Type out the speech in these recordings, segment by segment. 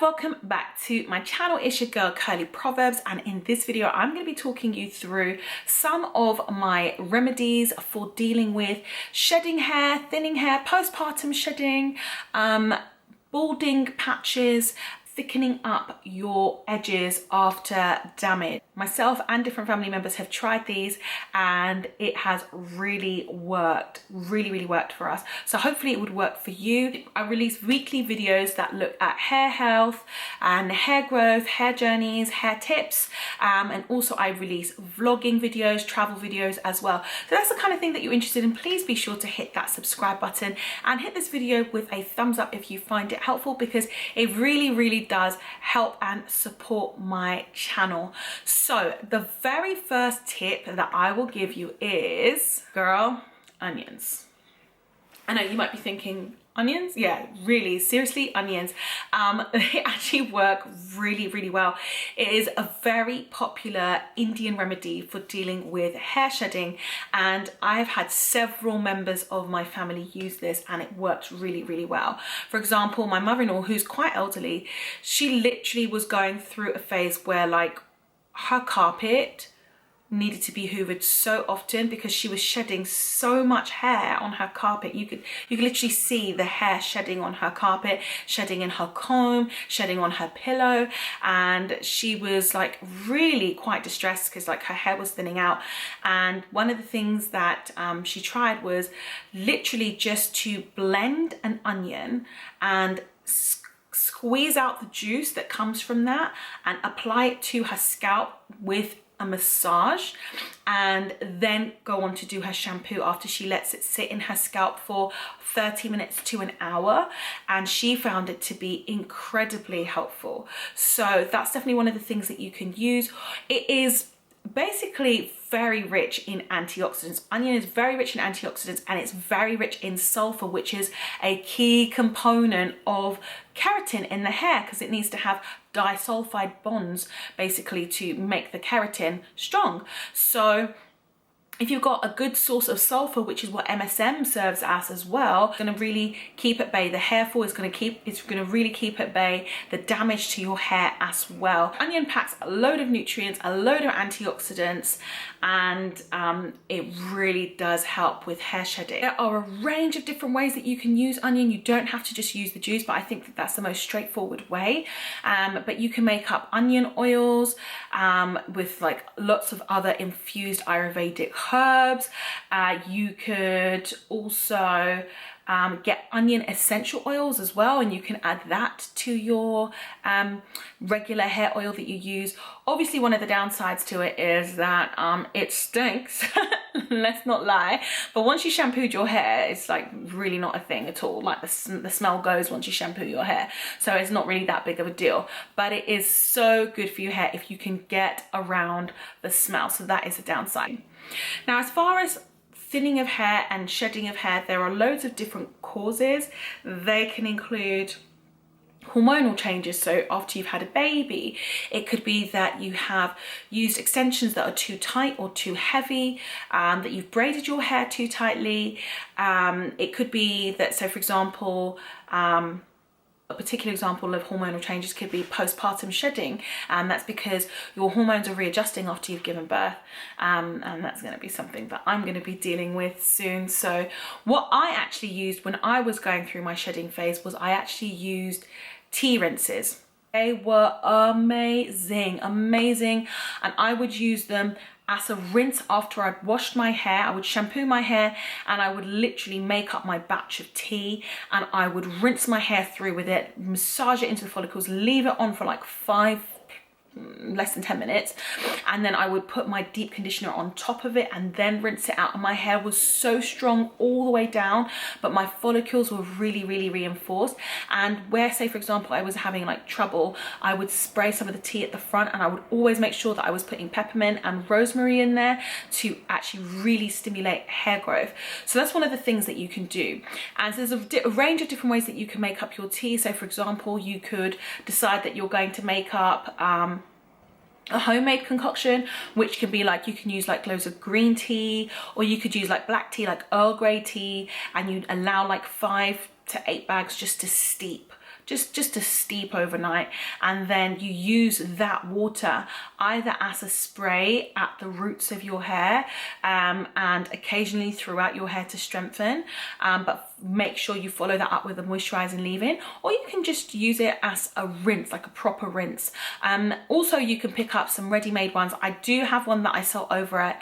welcome back to my channel. It's your girl Curly Proverbs, and in this video I'm going to be talking you through some of my remedies for dealing with shedding hair, thinning hair, postpartum shedding, balding patches, thickening up your edges after damage. Myself and different family members have tried these and it has really worked, really worked for us. So hopefully it would work for you. I release weekly videos that look at hair health and hair growth, hair journeys, hair tips, and also I release vlogging videos, travel videos as well. So that's the kind of thing that you're interested in. Please be sure to hit that subscribe button and hit this video with a thumbs up if you find it helpful, because it really does help and support my channel. So the very first tip that I will give you is, girl, onions. I know you might be thinking, onions? Yeah, really, seriously, onions. They actually work really well. It is a very popular Indian remedy for dealing with hair shedding, and I've had several members of my family use this and it works really well. For example, my mother-in-law, who's quite elderly, she literally was going through a phase where like her carpet needed to be hoovered so often because she was shedding so much hair on her carpet. You could literally see the hair shedding on her carpet, shedding in her comb, shedding on her pillow, and she was like really quite distressed because like her hair was thinning out. And one of the things that she tried was literally just to blend an onion and squeeze out the juice that comes from that and apply it to her scalp with a massage, and then go on to do her shampoo after she lets it sit in her scalp for 30 minutes to an hour, and she found it to be incredibly helpful. So that's definitely one of the things that you can use. It is basically very rich in antioxidants. Onion is very rich in antioxidants, and it's very rich in sulfur, which is a key component of keratin in the hair, because it needs to have disulfide bonds basically to make the keratin strong. So if you've got a good source of sulfur, which is what MSM serves as well, it's going to really keep at bay the hair fall. It's going to really keep at bay the damage to your hair as well. Onion packs a load of nutrients, a load of antioxidants, and it really does help with hair shedding. There are a range of different ways that you can use onion. You don't have to just use the juice, but I think that that's the most straightforward way. But you can make up onion oils with like lots of other infused Ayurvedic herbs. You could also get onion essential oils as well, and you can add that to your regular hair oil that you use. Obviously, one of the downsides to it is that it stinks. Let's not lie. But once you shampooed your hair, it's like really not a thing at all. Like the smell goes once you shampoo your hair, so it's not really that big of a deal. But it is so good for your hair if you can get around the smell. So that is a downside. Now, as far as thinning of hair and shedding of hair, there are loads of different causes. They can include hormonal changes. So after you've had a baby, it could be that you have used extensions that are too tight or too heavy, that you've braided your hair too tightly. It could be that, so for example, a particular example of hormonal changes could be postpartum shedding, and that's because your hormones are readjusting after you've given birth, and that's going to be something that I'm going to be dealing with soon. So what I actually used when I was going through my shedding phase was I actually used tea rinses. They were amazing, and I would use them as a rinse after I'd washed my hair. I would shampoo my hair and I would literally make up my batch of tea, and I would rinse my hair through with it, massage it into the follicles, leave it on for like less than 10 minutes, and then I would put my deep conditioner on top of it and then rinse it out. And my hair was so strong all the way down, but my follicles were really reinforced. And where, say for example, I was having like trouble, I would spray some of the tea at the front, and I would always make sure that I was putting peppermint and rosemary in there to actually really stimulate hair growth. So that's one of the things that you can do. And so there's a range of different ways that you can make up your tea. So for example, you could decide that you're going to make up a homemade concoction, which can be like, you can use like loads of green tea, or you could use like black tea, like Earl Grey tea, and you'd allow like 5 to 8 bags just to steep just to steep overnight, and then you use that water either as a spray at the roots of your hair and occasionally throughout your hair to strengthen, but make sure you follow that up with a moisturizing leave-in, or you can just use it as a rinse, like a proper rinse. Also, you can pick up some ready-made ones. I do have one that I sell over at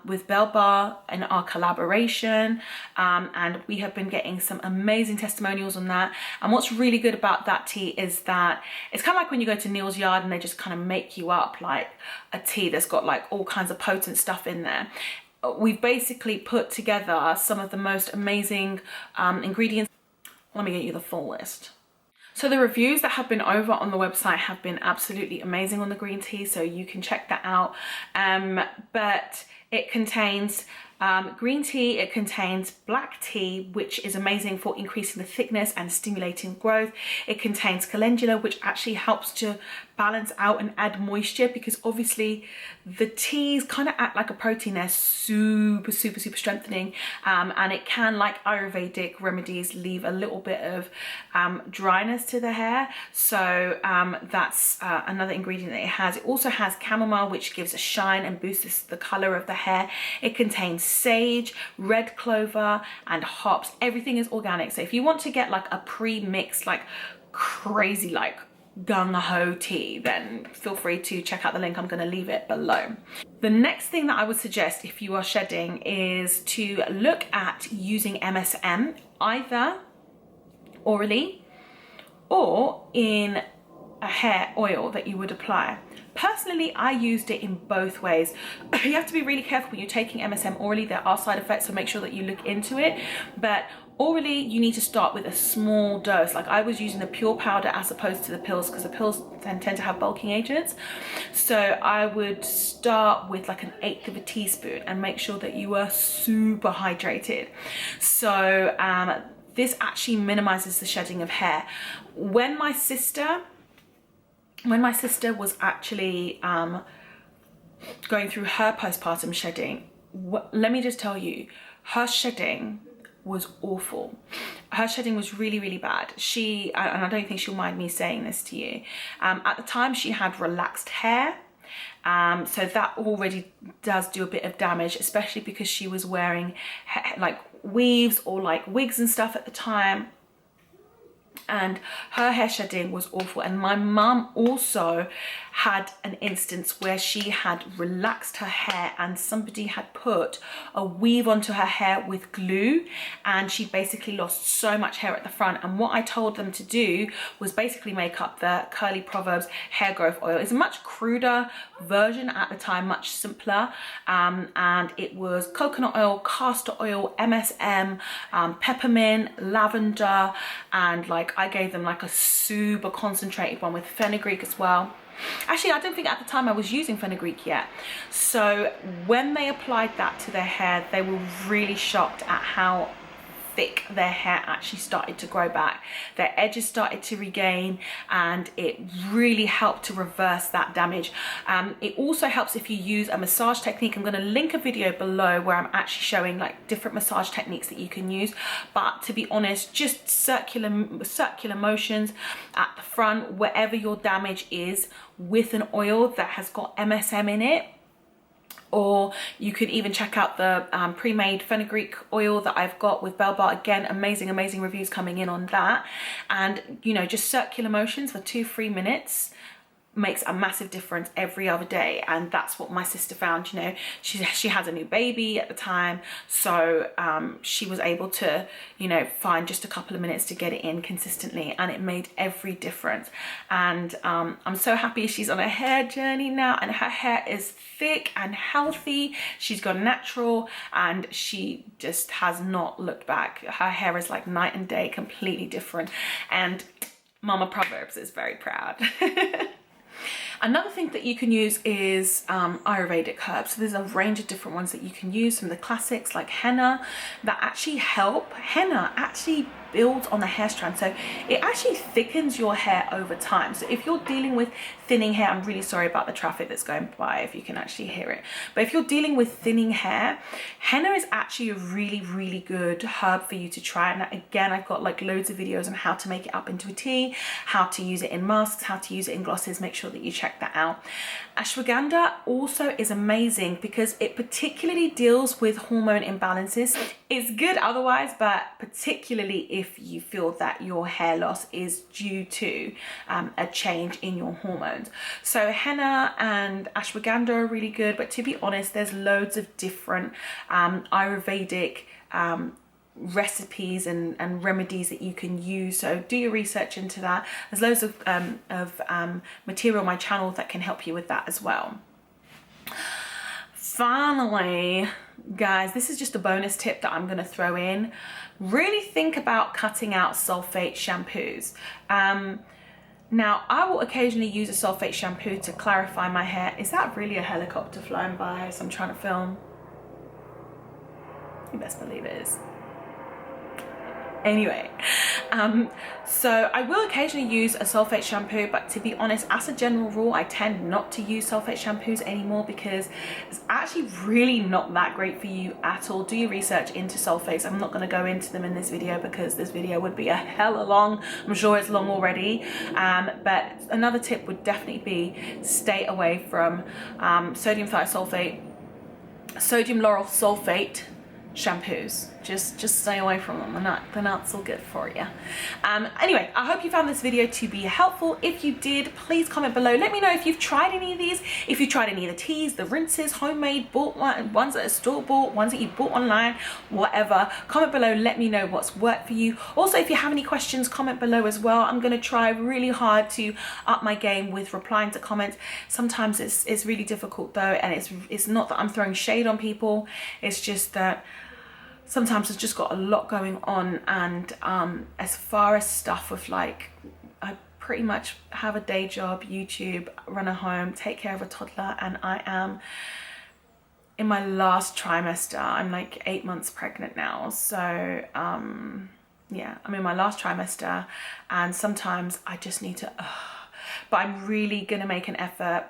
with Bell Bar in our collaboration, and we have been getting some amazing testimonials on that. And what's really good about that tea is that it's kind of like when you go to Neil's Yard and they just kind of make you up like a tea that's got like all kinds of potent stuff in there. We've basically put together some of the most amazing ingredients. Let me get you the full list. So the reviews that have been over on the website have been absolutely amazing on the green tea, so you can check that out. But it contains green tea, it contains black tea, which is amazing for increasing the thickness and stimulating growth. It contains calendula, which actually helps to balance out and add moisture, because obviously the teas kind of act like a protein. They're super strengthening, and it can, like Ayurvedic remedies, leave a little bit of dryness to the hair. So that's another ingredient that it has. It also has chamomile, which gives a shine and boosts the color of the hair. It contains sage, red clover, and hops. Everything is organic. So if you want to get like a pre-mixed, like crazy, like gung-ho tea, then feel free to check out the link. I'm going to leave it below. The next thing that I would suggest if you are shedding is to look at using MSM either orally or in a hair oil that you would apply. Personally, I used it in both ways. You have to be really careful when you're taking MSM orally. There are side effects, so make sure that you look into it. But orally, you need to start with a small dose. Like I was using the pure powder as opposed to the pills, because the pills tend to have bulking agents. So I would start with like 1/8 of a teaspoon and make sure that you are super hydrated. So this actually minimizes the shedding of hair. When my sister was actually going through her postpartum shedding, let me just tell you, her shedding was awful. Her shedding was really bad. And I don't think she'll mind me saying this to you, at the time she had relaxed hair, so that already does do a bit of damage, especially because she was wearing like weaves or like wigs and stuff at the time, and her hair shedding was awful. And my mum also had an instance where she had relaxed her hair and somebody had put a weave onto her hair with glue, and she basically lost so much hair at the front. And what I told them to do was basically make up the Curly Proverbs hair growth oil. It's a much cruder version at the time, much simpler, and it was coconut oil, castor oil, MSM, peppermint, lavender, and like I gave them like a super concentrated one with fenugreek as well. Actually, I don't think at the time I was using fenugreek yet. So when they applied that to their hair, they were really shocked at how thick their hair actually started to grow back. Their edges started to regain, and it really helped to reverse that damage. It also helps if you use a massage technique. I'm going to link a video below where I'm actually showing like different massage techniques that you can use. But to be honest, just circular motions at the front, wherever your damage is, with an oil that has got MSM in it. Or you could even check out the pre-made fenugreek oil that I've got with Bell Bar. Again, amazing reviews coming in on that. And, you know, just circular motions for 2-3 minutes makes a massive difference every other day. And that's what my sister found. You know, she has a new baby at the time, so she was able to, you know, find just a couple of minutes to get it in consistently, and it made every difference. And I'm so happy she's on a hair journey now, and her hair is thick and healthy. She's gone natural, and she just has not looked back. Her hair is like night and day, completely different, and Mama Proverbs is very proud. Another thing that you can use is Ayurvedic herbs. So there's a range of different ones that you can use, from the classics like henna that actually help. Henna actually builds on the hair strand, so it actually thickens your hair over time. So if you're dealing with thinning hair, I'm really sorry about the traffic that's going by, if you can actually hear it, but if you're dealing with thinning hair, henna is actually a really good herb for you to try. And again, I've got like loads of videos on how to make it up into a tea, how to use it in masks, how to use it in glosses. Make sure that you check that out. Ashwagandha also is amazing because it particularly deals with hormone imbalances. It's good otherwise, but particularly if you feel that your hair loss is due to a change in your hormones. So henna and ashwagandha are really good, but to be honest, there's loads of different Ayurvedic recipes and remedies that you can use, so do your research into that. There's loads of material on my channel that can help you with that as well. Finally, guys, this is just a bonus tip that I'm going to throw in. Really think about cutting out sulfate shampoos. Now, I will occasionally use a sulfate shampoo to clarify my hair. Is that really a helicopter flying by as I'm trying to film? You best believe it is. Anyway, so I will occasionally use a sulfate shampoo, but to be honest, as a general rule, I tend not to use sulfate shampoos anymore because it's actually really not that great for you at all. Do your research into sulfates. I'm not going to go into them in this video because this video would be a hella long. I'm sure it's long already, but another tip would definitely be stay away from sodium thiosulfate, sodium lauryl sulfate shampoos. Just stay away from them. They're not so good for you. Anyway, I hope you found this video to be helpful. If you did, please comment below. Let me know if you've tried any of these, if you tried any of the teas, the rinses, homemade, bought ones that are store-bought, ones that you bought online, whatever. Comment below, let me know what's worked for you. Also, if you have any questions, comment below as well. I'm gonna try really hard to up my game with replying to comments. Sometimes it's really difficult though, and it's not that I'm throwing shade on people, it's just that sometimes I've just got a lot going on, and as far as stuff with like, I pretty much have a day job, YouTube, run a home, take care of a toddler, and I am in my last trimester. I'm like 8 months pregnant now, so yeah, I'm in my last trimester, and sometimes I just need to but I'm really gonna make an effort,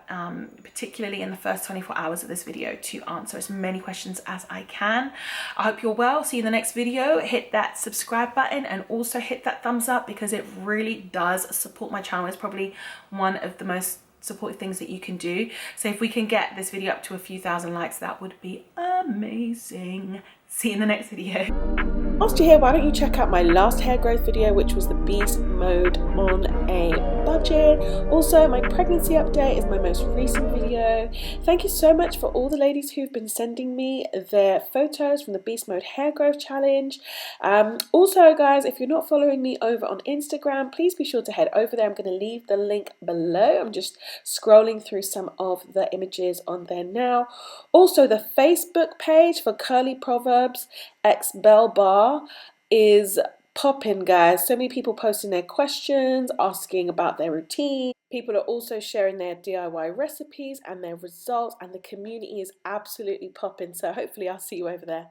particularly in the first 24 hours of this video, to answer as many questions as I can. I hope you're well. See you in the next video. Hit that subscribe button and also hit that thumbs up because it really does support my channel. It's probably one of the most supportive things that you can do. So if we can get this video up to a few thousand likes, that would be amazing. See you in the next video. Whilst you're here, why don't you check out my last hair growth video, which was the beast mode on a budget. Also, my pregnancy update is my most recent video. Thank you so much for all the ladies who've been sending me their photos from the beast mode hair growth challenge. Also, guys, if you're not following me over on Instagram, please be sure to head over there. I'm going to leave the link below. I'm just scrolling through some of the images on there now. Also, the Facebook page for Curly Proverbs X Bell Bar is popping, guys. So many people posting their questions, asking about their routine. People are also sharing their DIY recipes and their results, and the community is absolutely popping. So hopefully I'll see you over there.